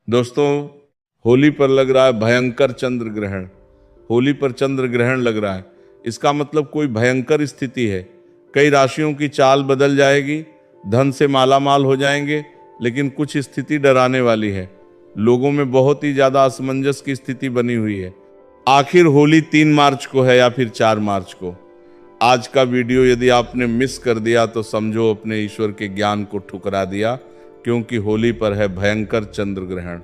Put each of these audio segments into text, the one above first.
दोस्तों, होली पर लग रहा है भयंकर चंद्र ग्रहण। होली पर चंद्र ग्रहण लग रहा है, इसका मतलब कोई भयंकर स्थिति है। कई राशियों की चाल बदल जाएगी, धन से मालामाल हो जाएंगे, लेकिन कुछ स्थिति डराने वाली है। लोगों में बहुत ही ज्यादा असमंजस की स्थिति बनी हुई है। आखिर होली 3 मार्च को है या फिर 4 मार्च को? आज का वीडियो यदि आपने मिस कर दिया तो समझो अपने ईश्वर के ज्ञान को ठुकरा दिया, क्योंकि होली पर है भयंकर चंद्र ग्रहण।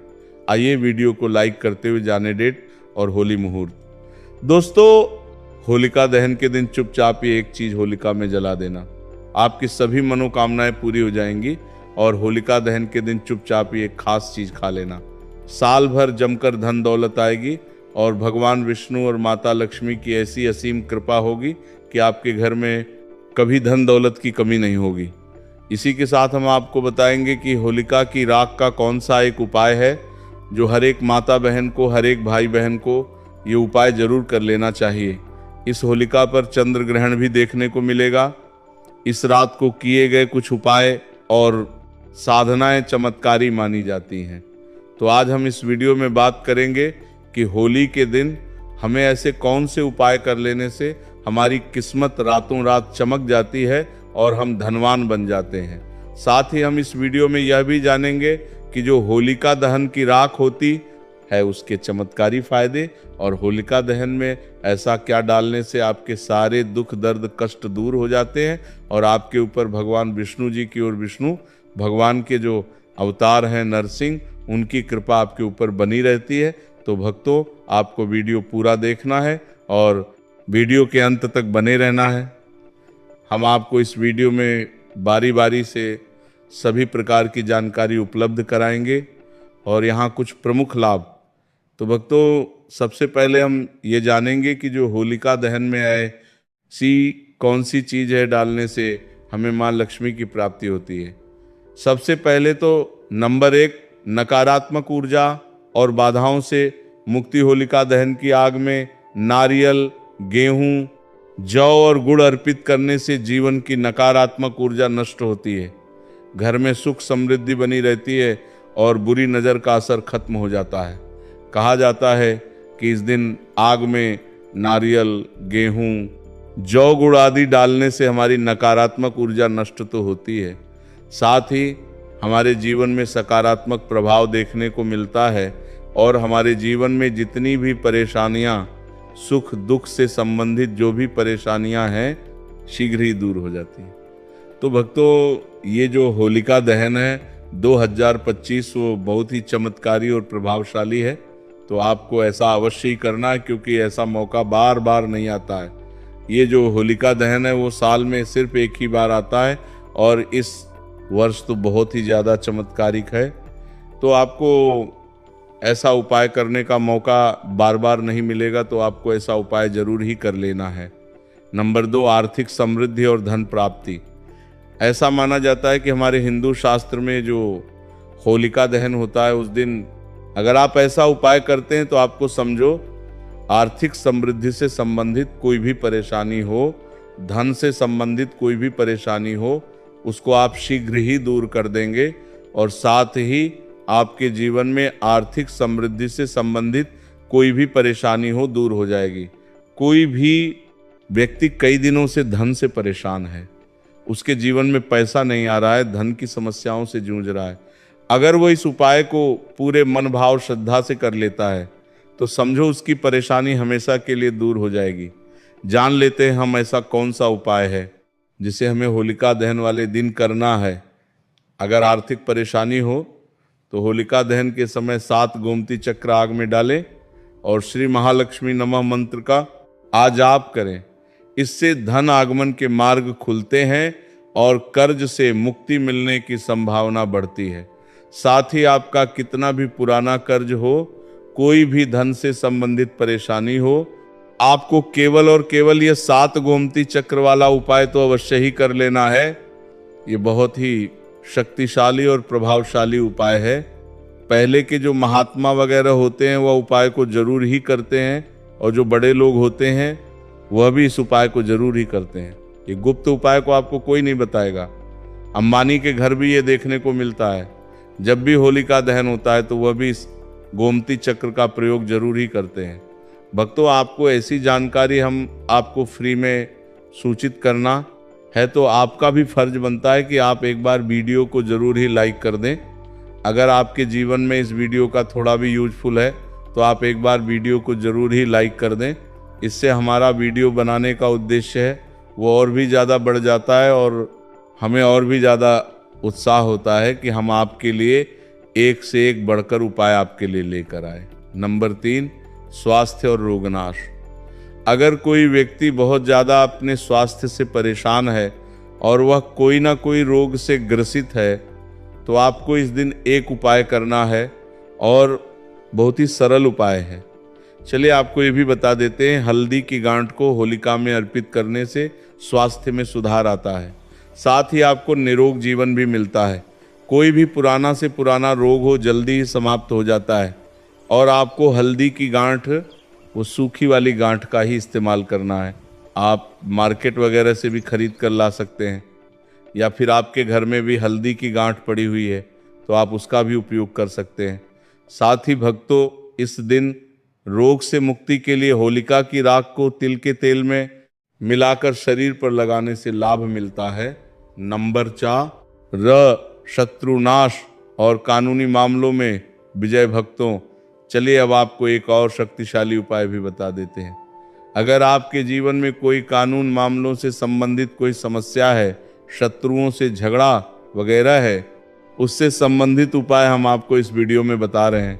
आइए वीडियो को लाइक करते हुए जाने डेट और होली मुहूर्त। दोस्तों, होलिका दहन के दिन चुपचाप ही एक चीज होलिका में जला देना, आपकी सभी मनोकामनाएं पूरी हो जाएंगी। और होलिका दहन के दिन चुपचाप ही एक खास चीज खा लेना, साल भर जमकर धन दौलत आएगी और भगवान विष्णु और माता लक्ष्मी की ऐसी असीम कृपा होगी कि आपके घर में कभी धन दौलत की कमी नहीं होगी। इसी के साथ हम आपको बताएंगे कि होलिका की राख का कौन सा एक उपाय है जो हर एक माता बहन को, हर एक भाई बहन को ये उपाय जरूर कर लेना चाहिए। इस होलिका पर चंद्र ग्रहण भी देखने को मिलेगा। इस रात को किए गए कुछ उपाय और साधनाएं चमत्कारी मानी जाती हैं। तो आज हम इस वीडियो में बात करेंगे कि होली के दिन हमें ऐसे कौन से उपाय कर लेने से हमारी किस्मत रातों रात चमक जाती है और हम धनवान बन जाते हैं। साथ ही हम इस वीडियो में यह भी जानेंगे कि जो होलिका दहन की राख होती है उसके चमत्कारी फायदे, और होलिका दहन में ऐसा क्या डालने से आपके सारे दुख दर्द कष्ट दूर हो जाते हैं और आपके ऊपर भगवान विष्णु जी की, और विष्णु भगवान के जो अवतार हैं नरसिंह, उनकी कृपा आपके ऊपर बनी रहती है। तो भक्तों, आपको वीडियो पूरा देखना है और वीडियो के अंत तक बने रहना है। हम आपको इस वीडियो में बारी बारी से सभी प्रकार की जानकारी उपलब्ध कराएंगे और यहाँ कुछ प्रमुख लाभ। तो भक्तों, सबसे पहले हम ये जानेंगे कि जो होलिका दहन में ऐसी कौन सी चीज़ है डालने से हमें माँ लक्ष्मी की प्राप्ति होती है। सबसे पहले तो नंबर 1, नकारात्मक ऊर्जा और बाधाओं से मुक्ति। होलिका दहन की आग में नारियल, गेहूं, जौ और गुड़ अर्पित करने से जीवन की नकारात्मक ऊर्जा नष्ट होती है। घर में सुख समृद्धि बनी रहती है और बुरी नज़र का असर खत्म हो जाता है। कहा जाता है कि इस दिन आग में नारियल, गेहूं, जौ गुड़ आदि डालने से हमारी नकारात्मक ऊर्जा नष्ट तो होती है, साथ ही हमारे जीवन में सकारात्मक प्रभाव देखने को मिलता है और हमारे जीवन में जितनी भी परेशानियां, सुख दुख से संबंधित जो भी परेशानियां हैं, शीघ्र ही दूर हो जाती हैं। तो भक्तों, ये जो होलिका दहन है 2025 वो बहुत ही चमत्कारी और प्रभावशाली है। तो आपको ऐसा अवश्य ही करना है, क्योंकि ऐसा मौका बार बार नहीं आता है। ये जो होलिका दहन है वो साल में सिर्फ एक ही बार आता है और इस वर्ष तो बहुत ही ज़्यादा चमत्कारिक है। तो आपको ऐसा उपाय करने का मौका बार बार नहीं मिलेगा, तो आपको ऐसा उपाय जरूर ही कर लेना है। नंबर 2, आर्थिक समृद्धि और धन प्राप्ति। ऐसा माना जाता है कि हमारे हिंदू शास्त्र में जो होलिका दहन होता है उस दिन अगर आप ऐसा उपाय करते हैं तो आपको समझो आर्थिक समृद्धि से संबंधित कोई भी परेशानी हो, धन से संबंधित कोई भी परेशानी हो, उसको आप शीघ्र ही दूर कर देंगे और साथ ही आपके जीवन में आर्थिक समृद्धि से संबंधित कोई भी परेशानी हो दूर हो जाएगी। कोई भी व्यक्ति कई दिनों से धन से परेशान है, उसके जीवन में पैसा नहीं आ रहा है, धन की समस्याओं से जूझ रहा है, अगर वो इस उपाय को पूरे मन भाव श्रद्धा से कर लेता है तो समझो उसकी परेशानी हमेशा के लिए दूर हो जाएगी। जान लेते हैं हम ऐसा कौन सा उपाय है जिसे हमें होलिका दहन वाले दिन करना है। अगर आर्थिक परेशानी हो तो होलिका दहन के समय 7 गोमती चक्र आग में डालें और श्री महालक्ष्मी नमः मंत्र का आजाप करें। इससे धन आगमन के मार्ग खुलते हैं और कर्ज से मुक्ति मिलने की संभावना बढ़ती है। साथ ही आपका कितना भी पुराना कर्ज हो, कोई भी धन से संबंधित परेशानी हो, आपको केवल और केवल ये 7 गोमती चक्र वाला उपाय तो अवश्य ही कर लेना है। ये बहुत ही शक्तिशाली और प्रभावशाली उपाय है। पहले के जो महात्मा वगैरह होते हैं वह उपाय को जरूर ही करते हैं और जो बड़े लोग होते हैं वह भी इस उपाय को जरूर ही करते हैं। ये गुप्त उपाय को आपको कोई नहीं बताएगा। अंबानी के घर भी ये देखने को मिलता है। जब भी होलिका दहन होता है तो वह भी इस गोमती चक्र का प्रयोग जरूर ही करते हैं। भक्तों, आपको ऐसी जानकारी हम आपको फ्री में सूचित करना है तो आपका भी फर्ज बनता है कि आप एक बार वीडियो को जरूर ही लाइक कर दें। अगर आपके जीवन में इस वीडियो का थोड़ा भी यूजफुल है तो आप एक बार वीडियो को जरूर ही लाइक कर दें। इससे हमारा वीडियो बनाने का उद्देश्य है वो और भी ज़्यादा बढ़ जाता है और हमें और भी ज़्यादा उत्साह होता है कि हम आपके लिए एक से एक बढ़कर उपाय आपके लिए लेकर आए। नंबर 3, स्वास्थ्य और रोगनाश। अगर कोई व्यक्ति बहुत ज़्यादा अपने स्वास्थ्य से परेशान है और वह कोई ना कोई रोग से ग्रसित है तो आपको इस दिन एक उपाय करना है और बहुत ही सरल उपाय है। चलिए आपको ये भी बता देते हैं, हल्दी की गांठ को होलिका में अर्पित करने से स्वास्थ्य में सुधार आता है, साथ ही आपको निरोग जीवन भी मिलता है। कोई भी पुराना से पुराना रोग हो जल्दी ही समाप्त हो जाता है। और आपको हल्दी की गांठ, वो सूखी वाली गांठ का ही इस्तेमाल करना है। आप मार्केट वगैरह से भी खरीद कर ला सकते हैं या फिर आपके घर में भी हल्दी की गांठ पड़ी हुई है तो आप उसका भी उपयोग कर सकते हैं। साथ ही भक्तों, इस दिन रोग से मुक्ति के लिए होलिका की राख को तिल के तेल में मिलाकर शरीर पर लगाने से लाभ मिलता है। नंबर 4, शत्रुनाश और कानूनी मामलों में विजय। भक्तों, चलिए अब आपको एक और शक्तिशाली उपाय भी बता देते हैं। अगर आपके जीवन में कोई कानून मामलों से संबंधित कोई समस्या है, शत्रुओं से झगड़ा वगैरह है, उससे संबंधित उपाय हम आपको इस वीडियो में बता रहे हैं।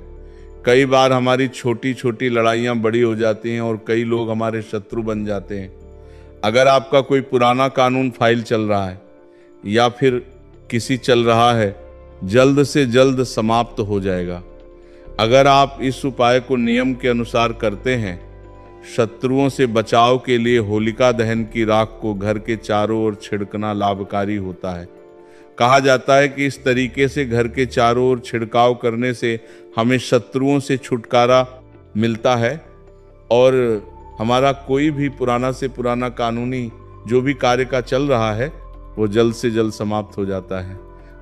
कई बार हमारी छोटी छोटी लड़ाइयाँ बड़ी हो जाती हैं और कई लोग हमारे शत्रु बन जाते हैं। अगर आपका कोई पुराना कानून फाइल चल रहा है या फिर किसी चल रहा है, जल्द से जल्द समाप्त हो जाएगा। अगर आप इस उपाय को नियम के अनुसार करते हैं, शत्रुओं से बचाव के लिए होलिका दहन की राख को घर के चारों ओर छिड़कना लाभकारी होता है। कहा जाता है कि इस तरीके से घर के चारों ओर छिड़काव करने से हमें शत्रुओं से छुटकारा मिलता है और हमारा कोई भी पुराना से पुराना कानूनी जो भी कार्य का चल रहा है वो जल्द से जल्द समाप्त हो जाता है।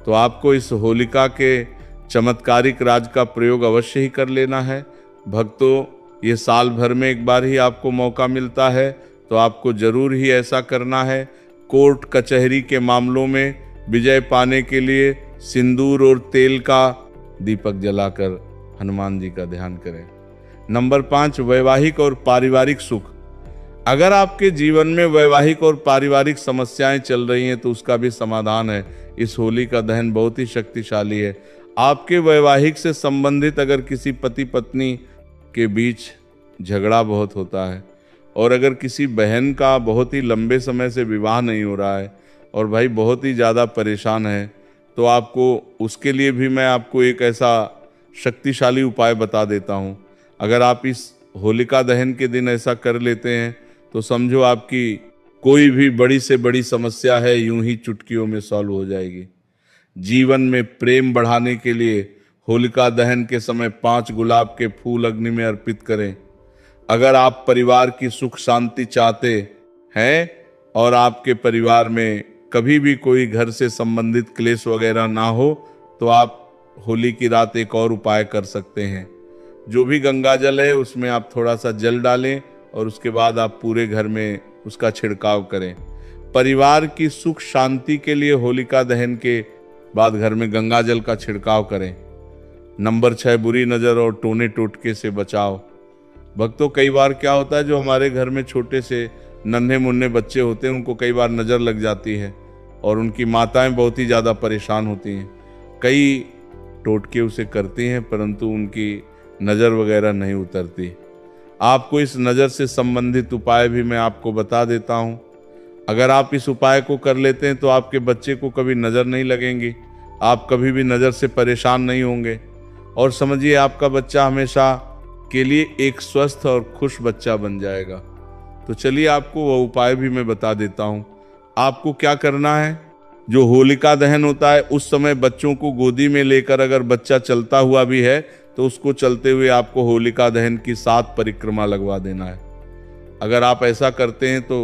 तो आपको इस होलिका के चमत्कारिक राज का प्रयोग अवश्य ही कर लेना है। भक्तों, ये साल भर में एक बार ही आपको मौका मिलता है तो आपको जरूर ही ऐसा करना है। कोर्ट कचहरी के मामलों में विजय पाने के लिए सिंदूर और तेल का दीपक जलाकर हनुमान जी का ध्यान करें। नंबर 5, वैवाहिक और पारिवारिक सुख। अगर आपके जीवन में वैवाहिक और पारिवारिक समस्याएं चल रही हैं तो उसका भी समाधान है। इस होलिका दहन बहुत ही शक्तिशाली है। आपके वैवाहिक से संबंधित अगर किसी पति पत्नी के बीच झगड़ा बहुत होता है और अगर किसी बहन का बहुत ही लंबे समय से विवाह नहीं हो रहा है और भाई बहुत ही ज़्यादा परेशान है, तो आपको उसके लिए भी मैं आपको एक ऐसा शक्तिशाली उपाय बता देता हूँ। अगर आप इस होलिका दहन के दिन ऐसा कर लेते हैं तो समझो आपकी कोई भी बड़ी से बड़ी समस्या है यूं ही चुटकियों में सॉल्व हो जाएगी। जीवन में प्रेम बढ़ाने के लिए होलिका दहन के समय 5 गुलाब के फूल अग्नि में अर्पित करें। अगर आप परिवार की सुख शांति चाहते हैं और आपके परिवार में कभी भी कोई घर से संबंधित क्लेश वगैरह ना हो तो आप होली की रात एक और उपाय कर सकते हैं। जो भी गंगा जल है उसमें आप थोड़ा सा जल डालें और उसके बाद आप पूरे घर में उसका छिड़काव करें। परिवार की सुख शांति के लिए होलिका दहन के बाद घर में गंगा जल का छिड़काव करें। नंबर 6, बुरी नज़र और टोने टोटके से बचाव। भक्तों, कई बार क्या होता है, जो हमारे घर में छोटे से नन्हे मुन्ने बच्चे होते हैं उनको कई बार नज़र लग जाती है और उनकी माताएं बहुत ही ज़्यादा परेशान होती हैं। कई टोटके उसे करती हैं परंतु उनकी नज़र वगैरह नहीं उतरती। आपको इस नज़र से संबंधित उपाय भी मैं आपको बता देता हूँ। अगर आप इस उपाय को कर लेते हैं तो आपके बच्चे को कभी नज़र नहीं लगेंगी, आप कभी भी नज़र से परेशान नहीं होंगे और समझिए आपका बच्चा हमेशा के लिए एक स्वस्थ और खुश बच्चा बन जाएगा। तो चलिए आपको वह उपाय भी मैं बता देता हूँ। आपको क्या करना है, जो होलिका दहन होता है उस समय बच्चों को गोदी में लेकर अगर बच्चा चलता हुआ भी है तो उसको चलते हुए आपको होलिका दहन की 7 परिक्रमा लगवा देना है। अगर आप ऐसा करते हैं तो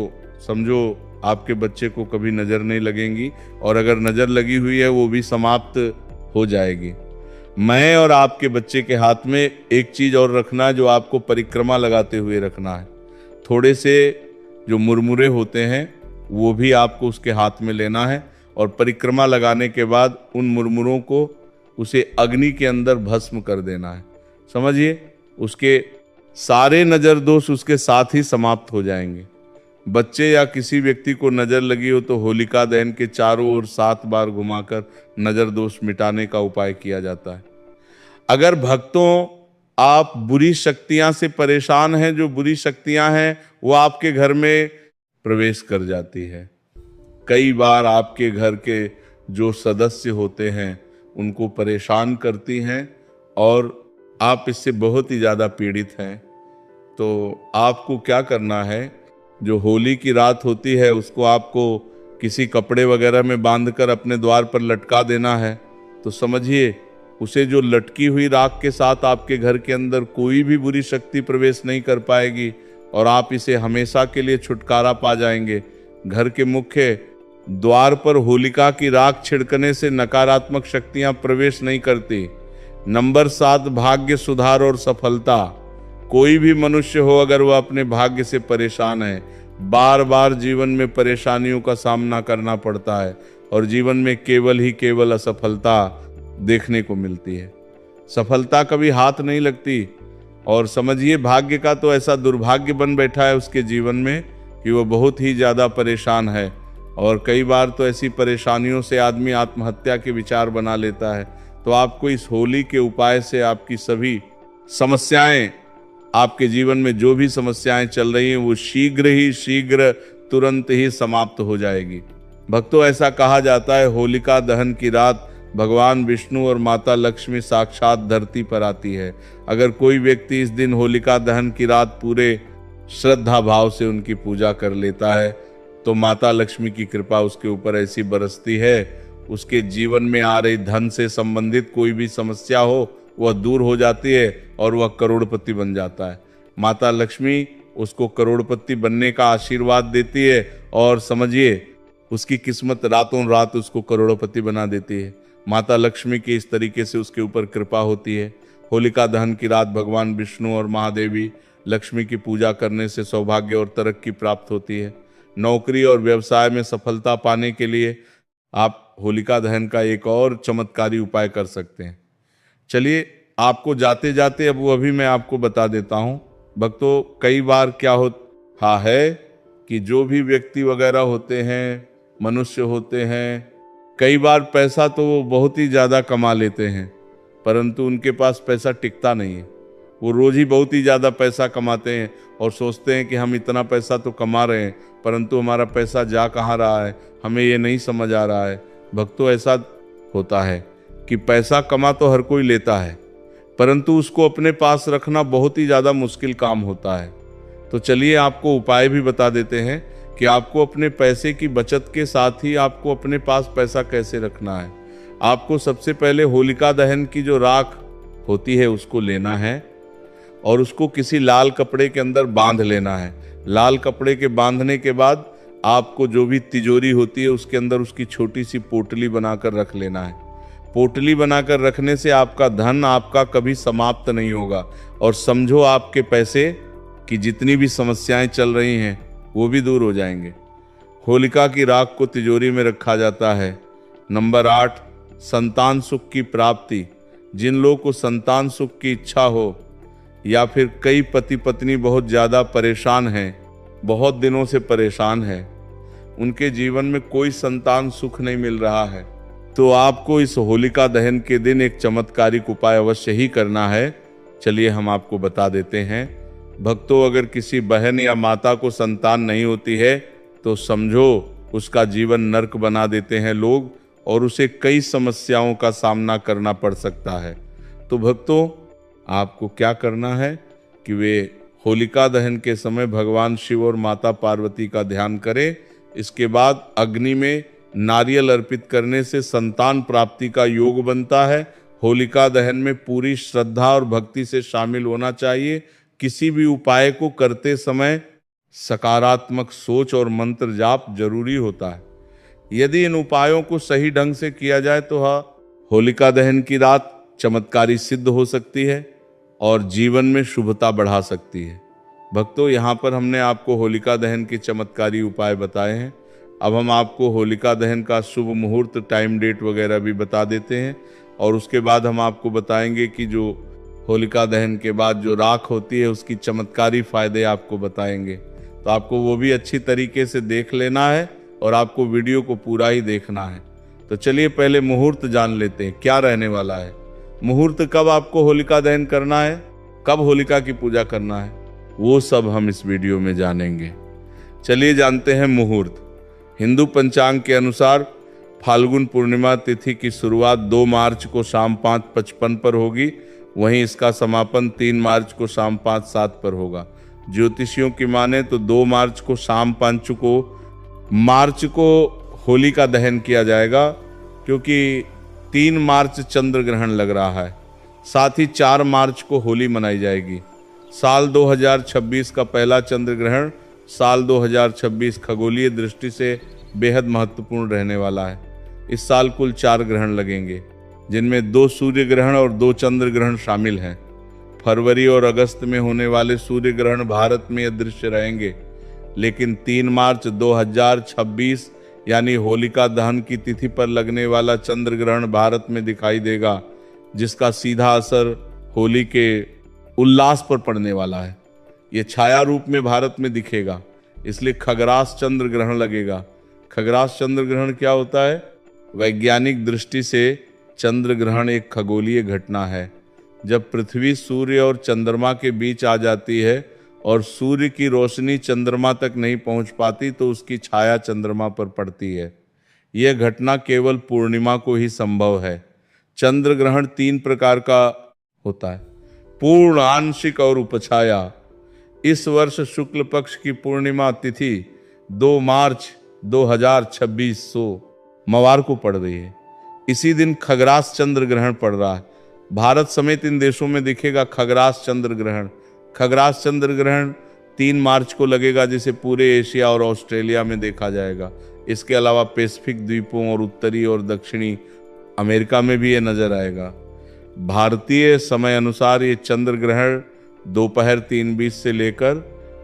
समझो आपके बच्चे को कभी नज़र नहीं लगेंगी और अगर नज़र लगी हुई है वो भी समाप्त हो जाएगी। मैं और आपके बच्चे के हाथ में एक चीज और रखना है जो आपको परिक्रमा लगाते हुए रखना है। थोड़े से जो मुरमुरे होते हैं वो भी आपको उसके हाथ में लेना है और परिक्रमा लगाने के बाद उन मुरमुरों को उसे अग्नि के अंदर भस्म कर देना है। समझिए, उसके सारे नजर दोष उसके साथ ही समाप्त हो जाएंगे। बच्चे या किसी व्यक्ति को नजर लगी हो तो होलिका दहन के चारों ओर 7 बार घुमाकर नजर दोष मिटाने का उपाय किया जाता है। अगर भक्तों आप बुरी शक्तियां से परेशान हैं, जो बुरी शक्तियां हैं वो आपके घर में प्रवेश कर जाती है। कई बार आपके घर के जो सदस्य होते हैं उनको परेशान करती हैं और आप इससे बहुत ही ज़्यादा पीड़ित हैं। तो आपको क्या करना है, जो होली की रात होती है उसको आपको किसी कपड़े वगैरह में बांधकर अपने द्वार पर लटका देना है। तो समझिए, उसे जो लटकी हुई राख के साथ आपके घर के अंदर कोई भी बुरी शक्ति प्रवेश नहीं कर पाएगी और आप इसे हमेशा के लिए छुटकारा पा जाएंगे। घर के मुख्य द्वार पर होलिका की राख छिड़कने से नकारात्मक शक्तियां प्रवेश नहीं करती। नंबर 7, भाग्य सुधार और सफलता। कोई भी मनुष्य हो, अगर वह अपने भाग्य से परेशान है, बार बार जीवन में परेशानियों का सामना करना पड़ता है और जीवन में केवल ही केवल असफलता देखने को मिलती है। सफलता कभी हाथ नहीं लगती और समझिए, भाग्य का तो ऐसा दुर्भाग्य बन बैठा है उसके जीवन में कि वो बहुत ही ज़्यादा परेशान है और कई बार तो ऐसी परेशानियों से आदमी आत्महत्या के विचार बना लेता है। तो आपको इस होली के उपाय से आपकी सभी समस्याएं, आपके जीवन में जो भी समस्याएं चल रही हैं वो शीघ्र तुरंत ही समाप्त हो जाएगी। भक्तों, ऐसा कहा जाता है होलिका दहन की रात भगवान विष्णु और माता लक्ष्मी साक्षात धरती पर आती है। अगर कोई व्यक्ति इस दिन होलिका दहन की रात पूरे श्रद्धा भाव से उनकी पूजा कर लेता है तो माता लक्ष्मी की कृपा उसके ऊपर ऐसी बरसती है, उसके जीवन में आ रही धन से संबंधित कोई भी समस्या हो वह दूर हो जाती है और वह करोड़पति बन जाता है। माता लक्ष्मी उसको करोड़पति बनने का आशीर्वाद देती है और समझिए, उसकी किस्मत रातों रात उसको करोड़पति बना देती है। माता लक्ष्मी की इस तरीके से उसके ऊपर कृपा होती है। होलिका दहन की रात भगवान विष्णु और महादेवी लक्ष्मी की पूजा करने से सौभाग्य और तरक्की प्राप्त होती है। नौकरी और व्यवसाय में सफलता पाने के लिए आप होलिका दहन का एक और चमत्कारी उपाय कर सकते हैं। चलिए, आपको जाते जाते अब वो भी मैं आपको बता देता हूँ। भक्तों, कई बार क्या होता है कि जो भी व्यक्ति वगैरह होते हैं, मनुष्य होते हैं, कई बार पैसा तो वो बहुत ही ज़्यादा कमा लेते हैं परंतु उनके पास पैसा टिकता नहीं है। वो रोज ही बहुत ही ज़्यादा पैसा कमाते हैं और सोचते हैं कि हम इतना पैसा तो कमा रहे हैं परंतु हमारा पैसा जा कहाँ रहा है, हमें ये नहीं समझ आ रहा है। भक्तों, ऐसा होता है कि पैसा कमा तो हर कोई लेता है परंतु उसको अपने पास रखना बहुत ही ज़्यादा मुश्किल काम होता है। तो चलिए, आपको उपाय भी बता देते हैं कि आपको अपने पैसे की बचत के साथ ही आपको अपने पास पैसा कैसे रखना है। आपको सबसे पहले होलिका दहन की जो राख होती है उसको लेना है और उसको किसी लाल कपड़े के अंदर बांध लेना है। लाल कपड़े के बांधने के बाद आपको जो भी तिजोरी होती है उसके अंदर उसकी छोटी सी पोटली बनाकर रख लेना है। पोटली बनाकर रखने से आपका धन आपका कभी समाप्त नहीं होगा और समझो, आपके पैसे की जितनी भी समस्याएं चल रही हैं वो भी दूर हो जाएंगे। होलिका की राख को तिजोरी में रखा जाता है। नंबर 8, संतान सुख की प्राप्ति। जिन लोगों को संतान सुख की इच्छा हो या फिर कई पति पत्नी बहुत ज़्यादा परेशान हैं, बहुत दिनों से परेशान हैं, उनके जीवन में कोई संतान सुख नहीं मिल रहा है, तो आपको इस होलिका दहन के दिन एक चमत्कारिक उपाय अवश्य ही करना है। चलिए, हम आपको बता देते हैं। भक्तों, अगर किसी बहन या माता को संतान नहीं होती है तो समझो उसका जीवन नर्क बना देते हैं लोग और उसे कई समस्याओं का सामना करना पड़ सकता है। तो भक्तों, आपको क्या करना है कि वे होलिका दहन के समय भगवान शिव और माता पार्वती का ध्यान करें। इसके बाद अग्नि में नारियल अर्पित करने से संतान प्राप्ति का योग बनता है। होलिका दहन में पूरी श्रद्धा और भक्ति से शामिल होना चाहिए। किसी भी उपाय को करते समय सकारात्मक सोच और मंत्र जाप जरूरी होता है। यदि इन उपायों को सही ढंग से किया जाए तो होलिका दहन की रात चमत्कारी सिद्ध हो सकती है और जीवन में शुभता बढ़ा सकती है। भक्तों, यहाँ पर हमने आपको होलिका दहन के चमत्कारी उपाय बताए हैं। अब हम आपको होलिका दहन का शुभ मुहूर्त, टाइम, डेट वगैरह भी बता देते हैं और उसके बाद हम आपको बताएंगे कि जो होलिका दहन के बाद जो राख होती है उसकी चमत्कारी फायदे आपको बताएंगे। तो आपको वो भी अच्छी तरीके से देख लेना है और आपको वीडियो को पूरा ही देखना है। तो चलिए पहले मुहूर्त जान लेते हैं क्या रहने वाला है। मुहूर्त कब आपको होलिका दहन करना है, कब होलिका की पूजा करना है, वो सब हम इस वीडियो में जानेंगे। चलिए जानते हैं मुहूर्त। हिंदू पंचांग के अनुसार फाल्गुन पूर्णिमा तिथि की शुरुआत 2 मार्च को शाम 5:55 पर होगी। वहीं इसका समापन 3 मार्च को शाम 5:07 पर होगा। ज्योतिषियों की माने तो 2 मार्च को शाम 5 को होलिका दहन किया जाएगा, क्योंकि 3 मार्च चंद्र ग्रहण लग रहा है। साथ ही 4 मार्च को होली मनाई जाएगी। साल 2026 का पहला चंद्र ग्रहण साल 2026 खगोलीय दृष्टि से बेहद महत्वपूर्ण रहने वाला है। इस साल कुल 4 ग्रहण लगेंगे, जिनमें 2 सूर्य ग्रहण और 2 चंद्र ग्रहण शामिल हैं। फरवरी और अगस्त में होने वाले सूर्य ग्रहण भारत में अदृश्य रहेंगे, लेकिन 3 मार्च 2026 यानी होलिका दहन की तिथि पर लगने वाला चंद्र ग्रहण भारत में दिखाई देगा, जिसका सीधा असर होली के उल्लास पर पड़ने वाला है। ये छाया रूप में भारत में दिखेगा, इसलिए खग्रास चंद्र ग्रहण लगेगा। खग्रास चंद्र ग्रहण क्या होता है? वैज्ञानिक दृष्टि से चंद्र ग्रहण एक खगोलीय घटना है। जब पृथ्वी, सूर्य और चंद्रमा के बीच आ जाती है और सूर्य की रोशनी चंद्रमा तक नहीं पहुंच पाती तो उसकी छाया चंद्रमा पर पड़ती है। यह घटना केवल पूर्णिमा को ही संभव है। चंद्र ग्रहण 3 प्रकार का होता है: पूर्ण, आंशिक और उपछाया। इस वर्ष शुक्ल पक्ष की पूर्णिमा तिथि 2 मार्च 2026 सोमवार को पड़ रही है। इसी दिन खग्रास चंद्र ग्रहण पड़ रहा है। भारत समेत इन देशों में दिखेगा खग्रास चंद्र ग्रहण। खग्रास चंद्र ग्रहण 3 मार्च को लगेगा, जिसे पूरे एशिया और ऑस्ट्रेलिया में देखा जाएगा। इसके अलावा पैसिफिक द्वीपों और उत्तरी और दक्षिणी अमेरिका में भी ये नजर आएगा। भारतीय समय अनुसार ये चंद्र ग्रहण दोपहर 3:20 से लेकर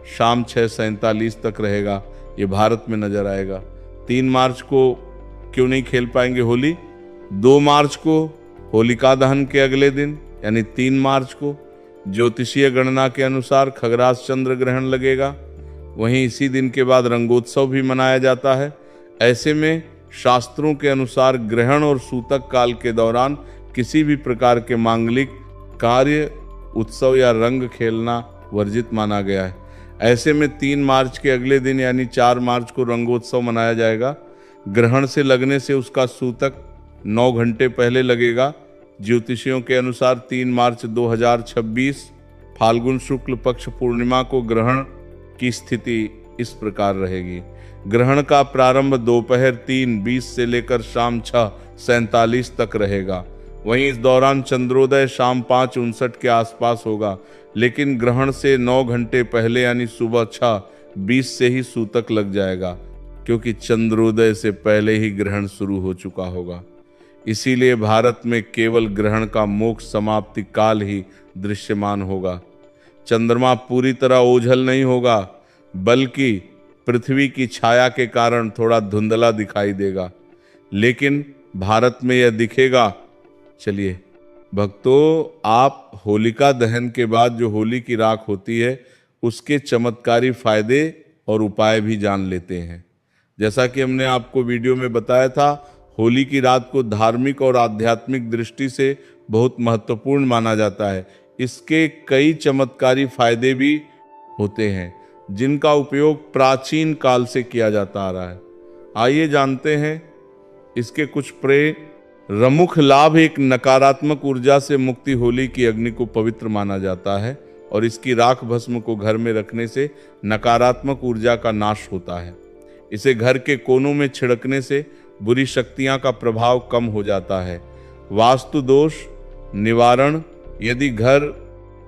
शाम 6:47 तक रहेगा। ये भारत में नजर आएगा। 3 मार्च को क्यों नहीं खेल पाएंगे होली? 2 मार्च को होलिका दहन के अगले दिन यानी 3 मार्च को ज्योतिषीय गणना के अनुसार खग्रास चंद्र ग्रहण लगेगा। वहीं इसी दिन के बाद रंगोत्सव भी मनाया जाता है। ऐसे में शास्त्रों के अनुसार ग्रहण और सूतक काल के दौरान किसी भी प्रकार के मांगलिक कार्य, उत्सव या रंग खेलना वर्जित माना गया है। ऐसे में 3 मार्च के अगले दिन यानी 4 मार्च को रंगोत्सव मनाया जाएगा। ग्रहण से लगने से उसका सूतक 9 घंटे पहले लगेगा। ज्योतिषियों के अनुसार 3 मार्च 2026 फाल्गुन शुक्ल पक्ष पूर्णिमा को ग्रहण की स्थिति इस प्रकार रहेगी। ग्रहण का प्रारंभ दोपहर 3:20 से लेकर शाम 6:47 तक रहेगा। वहीं इस दौरान चंद्रोदय शाम 5:59 के आसपास होगा, लेकिन ग्रहण से 9 घंटे पहले यानी सुबह 6:20 से ही सूतक लग जाएगा, क्योंकि चंद्रोदय से पहले ही ग्रहण शुरू हो चुका होगा। इसीलिए भारत में केवल ग्रहण का मोक्ष समाप्ति काल ही दृश्यमान होगा। चंद्रमा पूरी तरह ओझल नहीं होगा, बल्कि पृथ्वी की छाया के कारण थोड़ा धुंधला दिखाई देगा, लेकिन भारत में यह दिखेगा। चलिए भक्तों, आप होलिका दहन के बाद जो होली की राख होती है उसके चमत्कारी फायदे और उपाय भी जान लेते हैं। जैसा कि हमने आपको वीडियो में बताया था, होली की रात को धार्मिक और आध्यात्मिक दृष्टि से बहुत महत्वपूर्ण माना जाता है। इसके कई चमत्कारी फायदे भी होते हैं, जिनका उपयोग प्राचीन काल से किया जाता आ रहा है। आइए जानते हैं इसके कुछ प्रमुख लाभ। एक नकारात्मक ऊर्जा से मुक्ति। होली की अग्नि को पवित्र माना जाता है और इसकी राख भस्म को घर में रखने से नकारात्मक ऊर्जा का नाश होता है। इसे घर के कोनों में छिड़कने से बुरी शक्तियां का प्रभाव कम हो जाता है। वास्तु दोष निवारण। यदि घर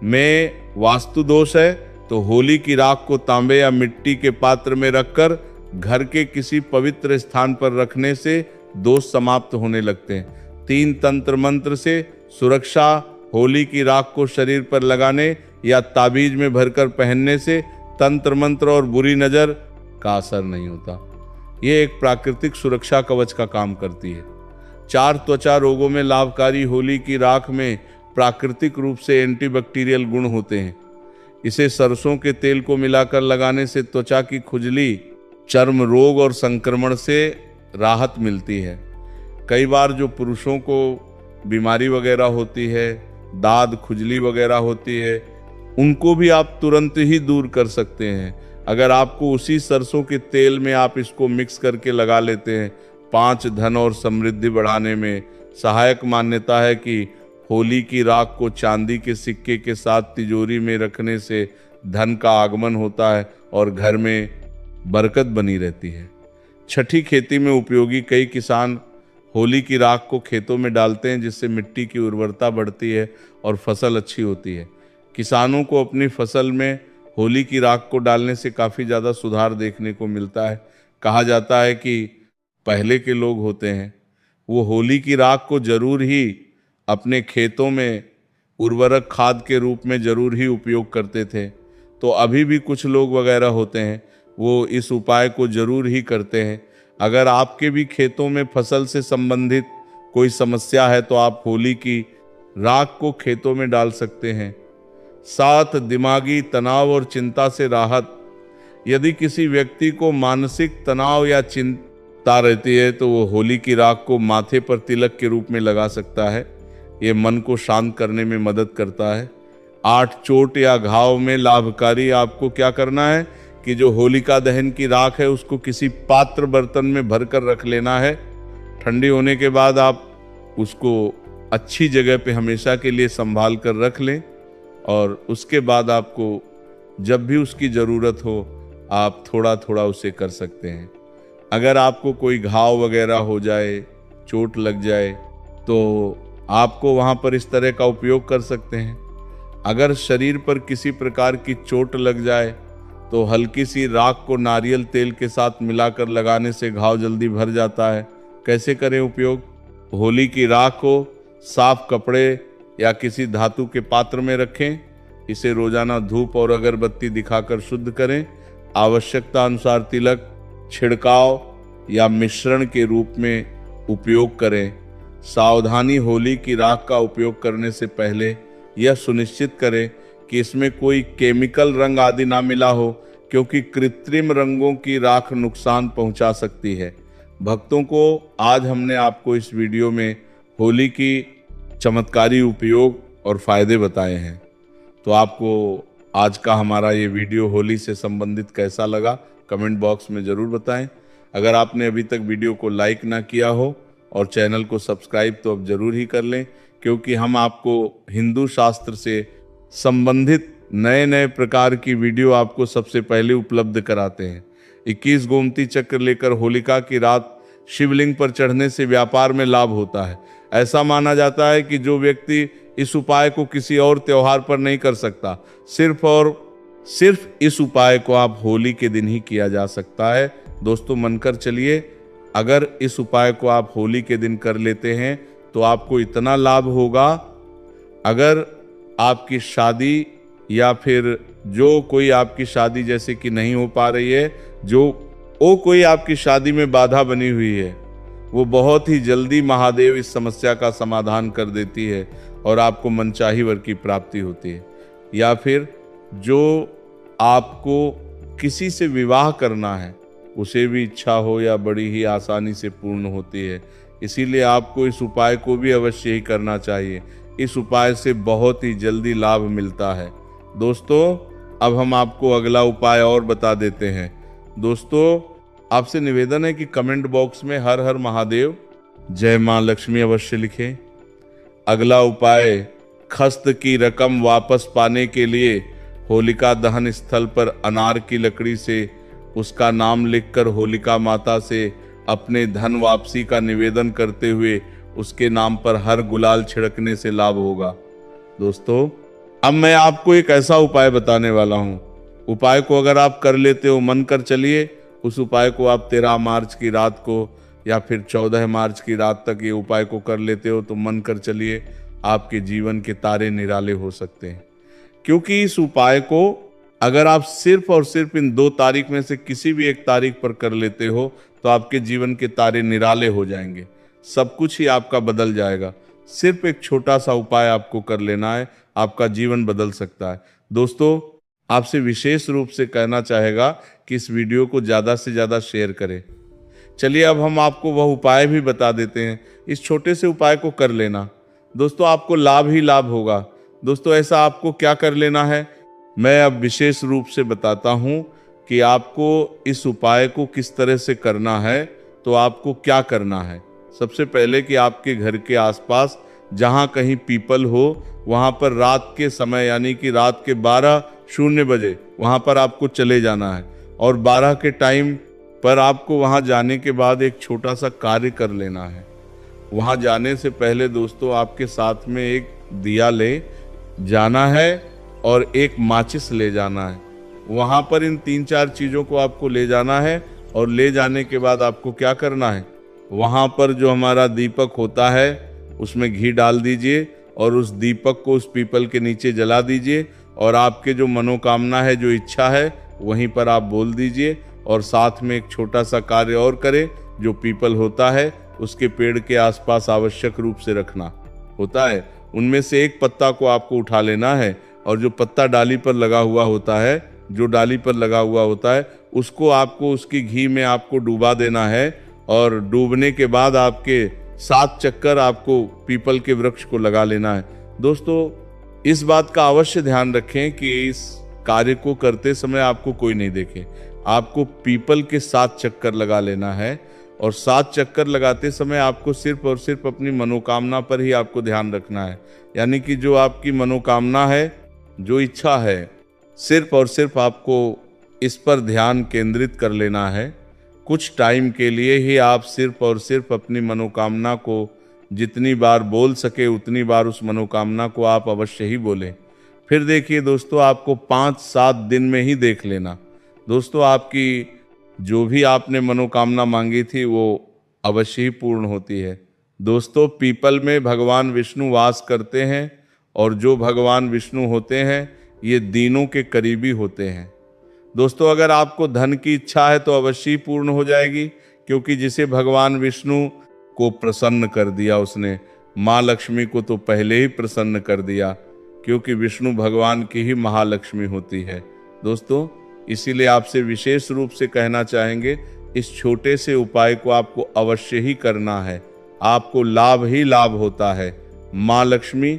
में वास्तु दोष है तो होली की राख को तांबे या मिट्टी के पात्र में रखकर घर के किसी पवित्र स्थान पर रखने से दोष समाप्त होने लगते हैं। 3 तंत्र मंत्र से सुरक्षा होली की राख को शरीर पर लगाने या ताबीज में भरकर पहनने से तंत्र मंत्र और बुरी नजर का असर नहीं होता। ये एक प्राकृतिक सुरक्षा कवच का काम करती है। 4 त्वचा रोगों में लाभकारी होली की राख में प्राकृतिक रूप से एंटीबैक्टीरियल गुण होते हैं। इसे सरसों के तेल को मिलाकर लगाने से त्वचा की खुजली, चर्म रोग और संक्रमण से राहत मिलती है। कई बार जो पुरुषों को बीमारी वगैरह होती है, दाद खुजली वगैरह होती है, उनको भी आप तुरंत ही दूर कर सकते हैं। अगर आपको उसी सरसों के तेल में आप इसको मिक्स करके लगा लेते हैं। 5 धन और समृद्धि बढ़ाने में सहायक मान्यता है कि होली की राख को चांदी के सिक्के के साथ तिजोरी में रखने से धन का आगमन होता है और घर में बरकत बनी रहती है। छठी खेती में उपयोगी कई किसान होली की राख को खेतों में डालते हैं, जिससे मिट्टी की उर्वरता बढ़ती है और फसल अच्छी होती है। किसानों को अपनी फसल में होली की राख को डालने से काफ़ी ज़्यादा सुधार देखने को मिलता है। कहा जाता है कि पहले के लोग होते हैं वो होली की राख को जरूर ही अपने खेतों में उर्वरक खाद के रूप में जरूर ही उपयोग करते थे। तो अभी भी कुछ लोग वगैरह होते हैं वो इस उपाय को जरूर ही करते हैं। अगर आपके भी खेतों में फसल से संबंधित कोई समस्या है तो आप होली की राख को खेतों में डाल सकते हैं। 7 दिमागी तनाव और चिंता से राहत। यदि किसी व्यक्ति को मानसिक तनाव या चिंता रहती है तो वो होली की राख को माथे पर तिलक के रूप में लगा सकता है। ये मन को शांत करने में मदद करता है। 8 चोट या घाव में लाभकारी। आपको क्या करना है कि जो होलिका दहन की राख है उसको किसी पात्र बर्तन में भरकर रख लेना है। ठंडी होने के बाद आप उसको अच्छी जगह पे हमेशा के लिए संभाल कर रख लें और उसके बाद आपको जब भी उसकी ज़रूरत हो आप थोड़ा थोड़ा उसे कर सकते हैं। अगर आपको कोई घाव वगैरह हो जाए, चोट लग जाए तो आपको वहाँ पर इस तरह का उपयोग कर सकते हैं। अगर शरीर पर किसी प्रकार की चोट लग जाए तो हल्की सी राख को नारियल तेल के साथ मिलाकर लगाने से घाव जल्दी भर जाता है। कैसे करें उपयोग? होली की राख को साफ कपड़े या किसी धातु के पात्र में रखें। इसे रोजाना धूप और अगरबत्ती दिखाकर शुद्ध करें। आवश्यकता अनुसार तिलक, छिड़काव या मिश्रण के रूप में उपयोग करें। सावधानी, होली की राख का उपयोग करने से पहले यह सुनिश्चित करें कि इसमें कोई केमिकल रंग आदि ना मिला हो, क्योंकि कृत्रिम रंगों की राख नुकसान पहुंचा सकती है। भक्तों को आज हमने आपको इस वीडियो में होली की चमत्कारी उपयोग और फायदे बताए हैं। तो आपको आज का हमारा ये वीडियो होली से संबंधित कैसा लगा कमेंट बॉक्स में ज़रूर बताएं। अगर आपने अभी तक वीडियो को लाइक ना किया हो और चैनल को सब्सक्राइब तो अब ज़रूर ही कर लें, क्योंकि हम आपको हिंदू शास्त्र से संबंधित नए नए प्रकार की वीडियो आपको सबसे पहले उपलब्ध कराते हैं। 21 गोमती चक्र लेकर होलिका की रात शिवलिंग पर चढ़ने से व्यापार में लाभ होता है। ऐसा माना जाता है कि जो व्यक्ति इस उपाय को किसी और त्योहार पर नहीं कर सकता, सिर्फ और सिर्फ इस उपाय को आप होली के दिन ही किया जा सकता है। दोस्तों मनकर चलिए, अगर इस उपाय को आप होली के दिन कर लेते हैं तो आपको इतना लाभ होगा। अगर आपकी शादी या फिर जो कोई आपकी शादी जैसे कि नहीं हो पा रही है, जो कोई आपकी शादी में बाधा बनी हुई है, वो बहुत ही जल्दी महादेव इस समस्या का समाधान कर देती है और आपको मनचाही वर की प्राप्ति होती है। या फिर जो आपको किसी से विवाह करना है उसे भी इच्छा हो या बड़ी ही आसानी से पूर्ण होती है। इसीलिए आपको इस उपाय को भी अवश्य ही करना चाहिए। इस उपाय से बहुत ही जल्दी लाभ मिलता है। दोस्तों अब हम आपको अगला उपाय और बता देते हैं। दोस्तों आपसे निवेदन है कि कमेंट बॉक्स में हर हर महादेव, जय मां लक्ष्मी अवश्य लिखें। अगला उपाय, खस्त की रकम वापस पाने के लिए होलिका दहन स्थल पर अनार की लकड़ी से उसका नाम लिखकर होलिका माता से अपने धन वापसी का निवेदन करते हुए उसके नाम पर हर गुलाल छिड़कने से लाभ होगा। दोस्तों अब मैं आपको एक ऐसा उपाय बताने वाला हूँ। उपाय को अगर आप कर लेते हो, मन कर चलिए, उस उपाय को आप 13 मार्च की रात को या फिर 14 मार्च की रात तक ये उपाय को कर लेते हो तो मन कर चलिए आपके जीवन के तारे निराले हो सकते हैं। क्योंकि इस उपाय को अगर आप सिर्फ और सिर्फ इन 2 तारीख में से किसी भी एक तारीख पर कर लेते हो तो आपके जीवन के तारे निराले हो जाएंगे, सब कुछ ही आपका बदल जाएगा। सिर्फ एक छोटा सा उपाय आपको कर लेना है, आपका जीवन बदल सकता है। दोस्तों, आपसे विशेष रूप से कहना चाहेगा कि इस वीडियो को ज़्यादा से ज़्यादा शेयर करें। चलिए अब हम आपको वह उपाय भी बता देते हैं। इस छोटे से उपाय को कर लेना दोस्तों, आपको लाभ ही लाभ होगा। दोस्तों, ऐसा आपको क्या कर लेना है, मैं अब विशेष रूप से बताता हूँ कि आपको इस उपाय को किस तरह से करना है। तो आपको क्या करना है, सबसे पहले कि आपके घर के आसपास जहाँ कहीं पीपल हो, वहाँ पर रात के समय यानी कि रात के 12:00 बजे वहाँ पर आपको चले जाना है। और 12 के टाइम पर आपको वहाँ जाने के बाद एक छोटा सा कार्य कर लेना है। वहाँ जाने से पहले दोस्तों, आपके साथ में एक दिया ले जाना है और एक माचिस ले जाना है। वहाँ पर इन 3-4 चीज़ों को आपको ले जाना है। और ले जाने के बाद आपको क्या करना है, वहाँ पर जो हमारा दीपक होता है उसमें घी डाल दीजिए और उस दीपक को उस पीपल के नीचे जला दीजिए। और आपके जो मनोकामना है, जो इच्छा है, वहीं पर आप बोल दीजिए। और साथ में एक छोटा सा कार्य और करें, जो पीपल होता है उसके पेड़ के आसपास आवश्यक रूप से रखना होता है। उनमें से एक पत्ता को आपको उठा लेना है और जो पत्ता डाली पर लगा हुआ होता है, जो डाली पर लगा हुआ होता है, उसको आपको उसकी घी में आपको डुबा देना है। और डूबने के बाद आपके 7 चक्कर आपको पीपल के वृक्ष को लगा लेना है। दोस्तों, इस बात का अवश्य ध्यान रखें कि इस कार्य को करते समय आपको कोई नहीं देखे। आपको पीपल के 7 चक्कर लगा लेना है। और 7 चक्कर लगाते समय आपको सिर्फ और सिर्फ अपनी मनोकामना पर ही आपको ध्यान रखना है। यानी कि जो आपकी मनोकामना है, जो इच्छा है, सिर्फ और सिर्फ आपको इस पर ध्यान केंद्रित कर लेना है। कुछ टाइम के लिए ही आप सिर्फ और सिर्फ अपनी मनोकामना को जितनी बार बोल सके उतनी बार उस मनोकामना को आप अवश्य ही बोलें। फिर देखिए दोस्तों, आपको 5-7 दिन में ही देख लेना दोस्तों, आपकी जो भी आपने मनोकामना मांगी थी वो अवश्य ही पूर्ण होती है। दोस्तों, पीपल में भगवान विष्णु वास करते हैं और जो भगवान विष्णु होते हैं ये दीनों के करीबी होते हैं। दोस्तों, अगर आपको धन की इच्छा है तो अवश्य ही पूर्ण हो जाएगी, क्योंकि जिसे भगवान विष्णु को प्रसन्न कर दिया, उसने माँ लक्ष्मी को तो पहले ही प्रसन्न कर दिया, क्योंकि विष्णु भगवान की ही महालक्ष्मी होती है। दोस्तों, इसीलिए आपसे विशेष रूप से कहना चाहेंगे, इस छोटे से उपाय को आपको अवश्य ही करना है। आपको लाभ ही लाभ होता है। माँ लक्ष्मी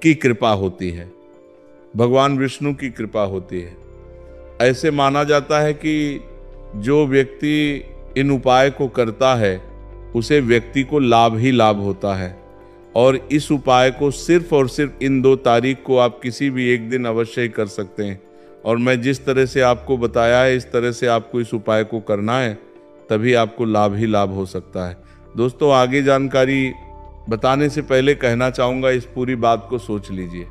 की कृपा होती है, भगवान विष्णु की कृपा होती है। ऐसे माना जाता है कि जो व्यक्ति इन उपाय को करता है उसे व्यक्ति को लाभ ही लाभ होता है। और इस उपाय को सिर्फ और सिर्फ इन 2 तारीख को आप किसी भी एक दिन अवश्य ही कर सकते हैं। और मैं जिस तरह से आपको बताया है, इस तरह से आपको इस उपाय को करना है, तभी आपको लाभ ही लाभ हो सकता है। दोस्तों, आगे जानकारी बताने से पहले कहना चाहूँगा, इस पूरी बात को सोच लीजिए।